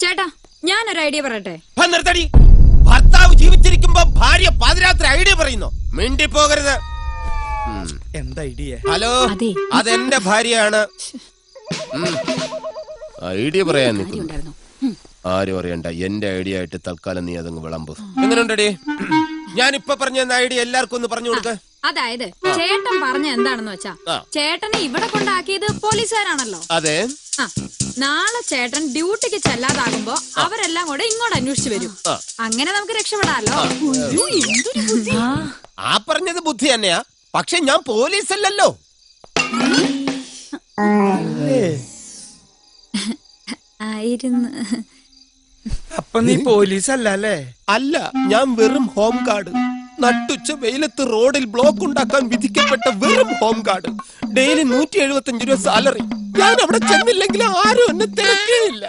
ചേട്ടാ ഞാനൊരു ഐഡിയ പറയട്ടെ. നിർത്തടി. ഭർത്താവ് ജീവിച്ചിരിക്കുമ്പോ ഭാര്യ പാതിരാത്രി ഐഡിയ പറയുന്നു. മിണ്ടി പോകരുത്. എന്താ ഐഡിയ? ഹലോ, അതെന്റെ ഭാര്യയാണ്. ഐഡിയ പറയാൻ നിൽക്കുന്നു. ആരും അറിയണ്ട, എന്റെ ഐഡിയ ആയിട്ട് തൽക്കാലം നീ അതങ്ങ് വിളമ്പ്. എങ്ങനെയുണ്ടടി? ഞാനിപ്പൊ പറഞ്ഞ ഐഡിയ എല്ലാവർക്കും ഒന്ന് പറഞ്ഞു കൊടുക്ക. അതായത് ചേട്ടൻ പറഞ്ഞ എന്താണെന്ന് വെച്ചാ, ചേട്ടനെ ഇവിടെ കൊണ്ടാക്കിയത് പോലീസുകാരാണല്ലോ. അതെ. നാളെ ചേട്ടൻ ഡ്യൂട്ടിക്ക് ചെല്ലാതാകുമ്പോ അവരെല്ലാം കൂടെ ഇങ്ങോട്ട് അന്വേഷിച്ചു വരും. അങ്ങനെ നമുക്ക് രക്ഷപ്പെടാലോ. ആ പറഞ്ഞത് ബുദ്ധി തന്നെയാ, പക്ഷെ ഞാൻ പോലീസ് അല്ലല്ലോ. ആയിരുന്നു. അപ്പൊ നീ പോലീസ് അല്ലേ? അല്ല, ഞാൻ വെറും ഹോം ഗാർഡ്. നട്ടുച്ച വെയിലത്ത് റോഡിൽ ബ്ലോക്ക് ഉണ്ടാക്കാൻ വിധിക്കപ്പെട്ട വെറും ഹോം ഗാർഡ്. ഡെയിലി 175 രൂപ സാലറി. ഞാൻ അവിടെ ചെന്നില്ലെങ്കിൽ ആരും എന്നെ തിരക്കേയില്ല.